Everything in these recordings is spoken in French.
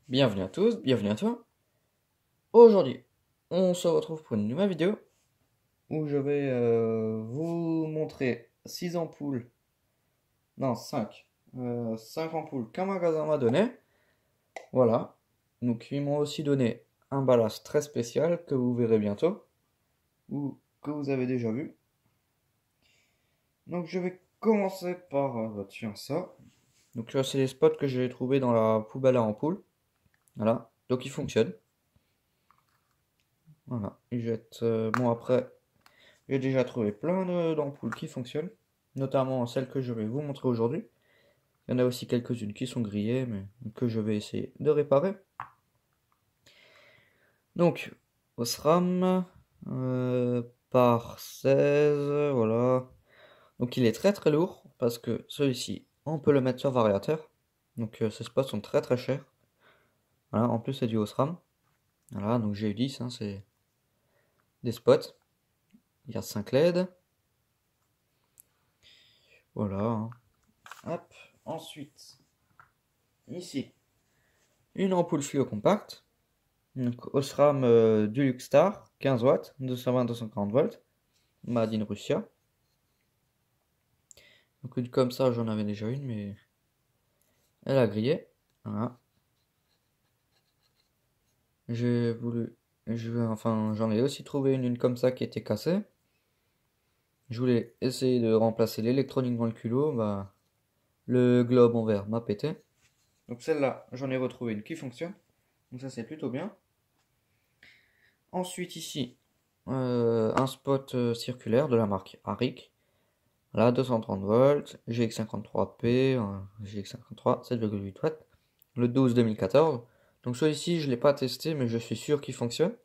Bienvenue à tous, bienvenue à toi. Aujourd'hui, on se retrouve pour une nouvelle vidéo où je vais vous montrer 6 ampoules, non 5, 5 ampoules qu'un magasin m'a donné. Voilà, donc ils m'ont aussi donné un ballast très spécial que vous verrez bientôt ou que vous avez déjà vu. Donc je vais commencer par tiens ça. Donc c'est les spots que j'ai trouvés dans la poubelle à ampoules. Voilà, donc ils fonctionnent. Voilà, ils jettent. Bon après. J'ai déjà trouvé plein d'ampoules qui fonctionnent, notamment celles que je vais vous montrer aujourd'hui. Il y en a aussi quelques-unes qui sont grillées, mais que je vais essayer de réparer. Donc, Osram par 16, voilà. Donc il est très très lourd, parce que celui-ci, on peut le mettre sur variateur. Donc ces spots sont très très chers. Voilà, en plus c'est du Osram. Voilà, donc j'ai eu 10, hein, c'est des spots. Il y a 5 LED. Voilà, hein. Hop, ensuite, ici, une ampoule fluo compacte. Donc Osram Dulux Star, 15 watts, 220-240 volts, Made in Russia. Donc une comme ça, j'en avais déjà une, mais elle a grillé. Voilà. J'ai voulu, enfin j'en ai aussi trouvé une comme ça qui était cassée. Je voulais essayer de remplacer l'électronique dans le culot, bah le globe en verre m'a pété. Donc celle-là, j'en ai retrouvé une qui fonctionne. Donc ça c'est plutôt bien. Ensuite ici, un spot circulaire de la marque Arik. Là, 230 volts, GX53P, GX53, 7,8 watts, le 12 2014. Donc celui-ci, je ne l'ai pas testé, mais je suis sûr qu'il fonctionne,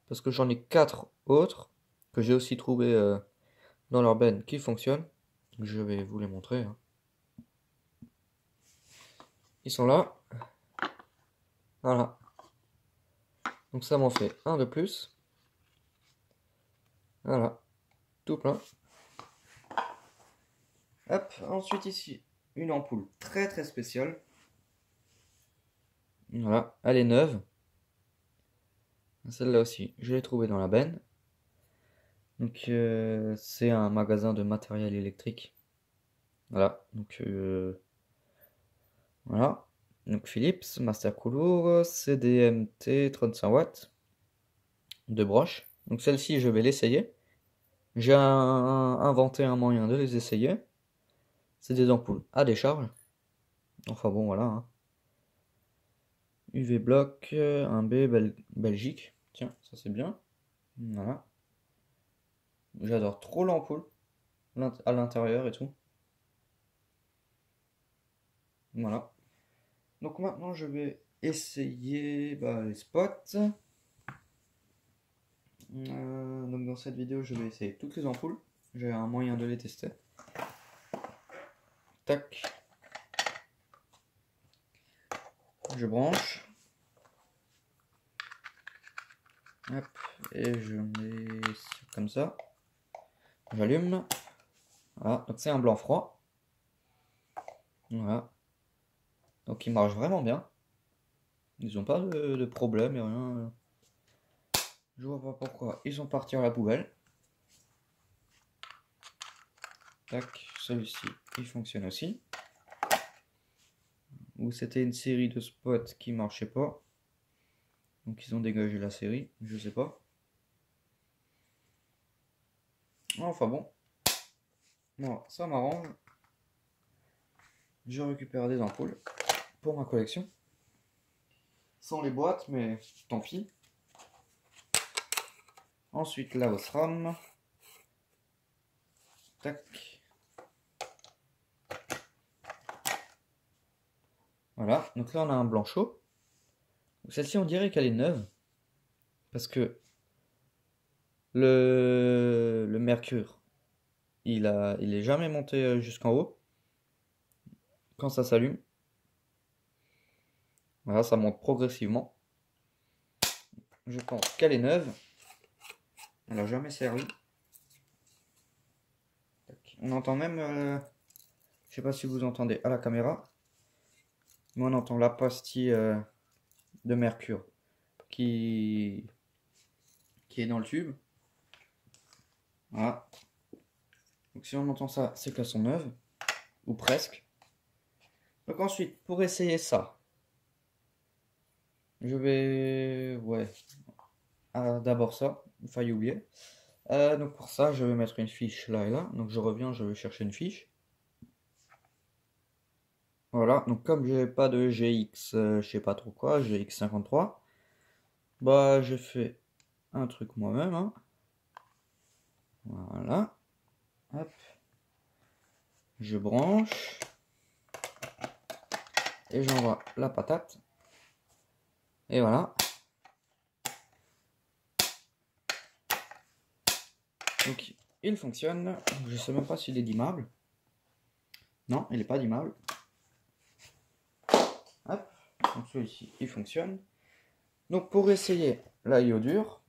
parce que j'en ai 4 autres, que j'ai aussi trouvé dans leur benne, qui fonctionnent. Je vais vous les montrer, hein. Ils sont là, voilà. Donc ça m'en fait un de plus. Voilà, tout plein. Hop, ensuite ici, une ampoule très très spéciale. Voilà, elle est neuve. Celle-là aussi, je l'ai trouvée dans la benne. Donc c'est un magasin de matériel électrique. Voilà, donc voilà. Donc Philips, Master Couleur, CDMT 35 watts de broche. Donc celle-ci, je vais l'essayer. J'ai inventé un moyen de les essayer. C'est des ampoules à décharge. Enfin bon, voilà, hein. UV Block 1B Belgique. Tiens, ça c'est bien. Voilà. J'adore trop l'ampoule à l'intérieur et tout. Voilà. Donc maintenant, je vais essayer les spots. Donc dans cette vidéo, je vais essayer toutes les ampoules. J'ai un moyen de les tester. Tac. Je branche. Hop. Et je mets comme ça. J'allume. Voilà. Donc c'est un blanc froid. Voilà. Donc il marche vraiment bien. Ils n'ont pas de problème et rien. Je vois pas pourquoi ils sont partis à la poubelle. Tac. Celui-ci, il fonctionne aussi. Ou c'était une série de spots qui marchait pas. Donc ils ont dégagé la série, je sais pas. Enfin bon. Non, ça m'arrange. Je récupère des ampoules pour ma collection. Sans les boîtes, mais tant pis. Ensuite la Osram. Tac. Voilà, donc là on a un blanc chaud. Celle-ci on dirait qu'elle est neuve. Parce que le mercure, il est jamais monté jusqu'en haut. Quand ça s'allume. Voilà, ça monte progressivement. Je pense qu'elle est neuve. Elle n'a jamais servi. On entend même, je sais pas si vous entendez à la caméra, mais on entend la pastille de mercure qui est dans le tube. Voilà. Donc si on entend ça, c'est qu'elles sont neuves, ou presque. Donc ensuite, pour essayer ça, je vais... Ouais. D'abord ça, il failli oublier. Donc pour ça, je vais mettre une fiche là et là. Donc je reviens, je vais chercher une fiche. Voilà, donc comme j'ai pas de GX, je sais pas trop quoi, GX53, bah j'ai fait un truc moi-même, hein. Voilà, hop, je branche et j'envoie la patate. Et voilà. Donc il fonctionne. Je sais même pas s'il est dimmable. Non, il n'est pas dimmable. Hop, donc celui-ci il fonctionne. Donc pour essayer la iodure,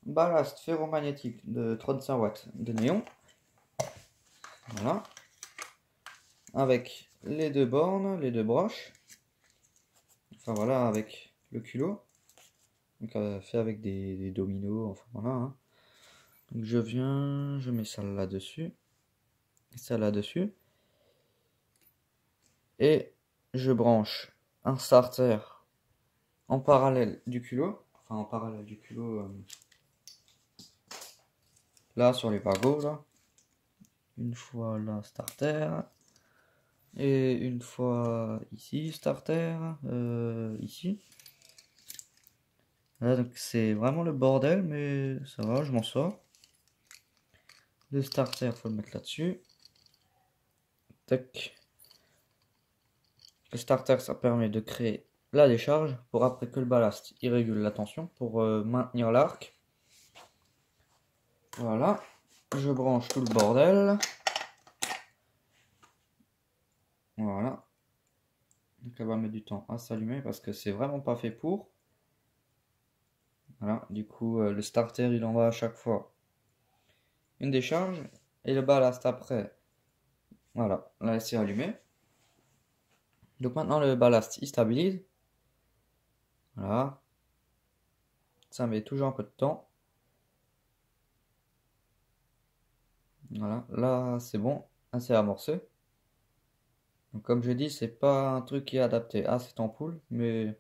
ballast ferromagnétique de 35 watts de néon. Voilà. Avec les deux bornes, les deux broches. Enfin voilà, avec le culot. Donc fait avec des dominos, enfin voilà. Hein. Donc je viens, je mets ça là-dessus. Et ça là-dessus. Et je branche un starter en parallèle du culot. Enfin en parallèle du culot. Là sur les pagos là. Une fois là starter. Et une fois ici starter. Ici. Là, donc c'est vraiment le bordel, mais ça va, je m'en sors. Le starter, faut le mettre là-dessus. Tac. Le starter, ça permet de créer la décharge pour après que le ballast, il régule la tension pour maintenir l'arc. Voilà. Je branche tout le bordel. Voilà. Donc elle va mettre du temps à s'allumer parce que c'est vraiment pas fait pour. Voilà. Du coup, le starter, il envoie à chaque fois une décharge. Et le ballast après, voilà, là c'est allumé. Donc maintenant le ballast il stabilise. Voilà. Ça met toujours un peu de temps. Voilà, là c'est bon, assez amorcé. Donc comme je dis, c'est pas un truc qui est adapté à cette ampoule, mais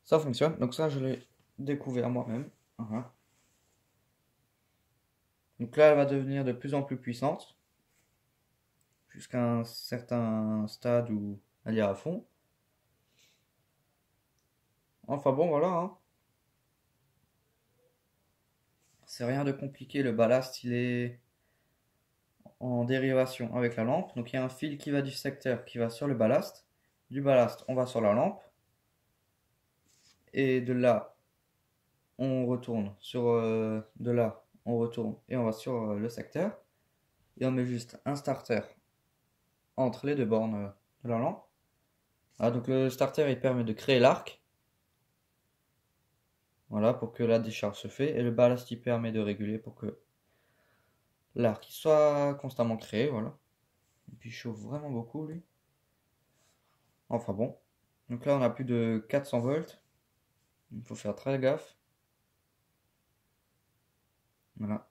ça fonctionne. Donc ça je l'ai découvert moi-même. Voilà. Donc là elle va devenir de plus en plus puissante. Jusqu'à un certain stade où elle ira à fond. Enfin bon voilà, hein. C'est rien de compliqué, le ballast il est en dérivation avec la lampe. Donc il y a un fil qui va du secteur qui va sur le ballast. Du ballast on va sur la lampe. Et de là on retourne sur de là on retourne et on va sur le secteur. Et on met juste un starter entre les deux bornes de la lampe. Ah, donc le starter il permet de créer l'arc. Voilà, pour que la décharge se fait. Et le ballast il permet de réguler pour que l'arc soit constamment créé. Voilà. Et puis il chauffe vraiment beaucoup lui. Enfin bon. Donc là on a plus de 400 volts. Il faut faire très gaffe. Voilà,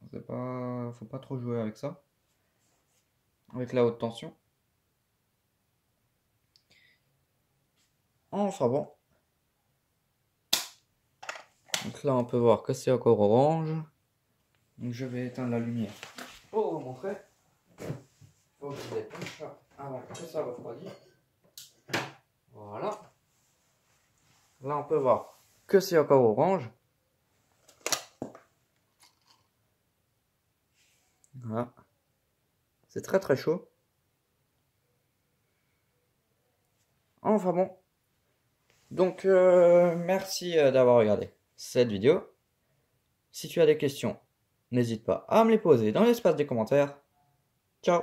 faut pas trop jouer avec ça. Avec la haute tension. Enfin bon. Donc là on peut voir que c'est encore orange. Donc je vais éteindre la lumière pour vous montrer. Faut que je dépêche ça avant que ça refroidisse. Voilà. Là on peut voir que c'est encore orange. Voilà. C'est très très chaud. Enfin bon. Donc merci d'avoir regardé cette vidéo. Si tu as des questions, n'hésite pas à me les poser dans l'espace des commentaires. Ciao!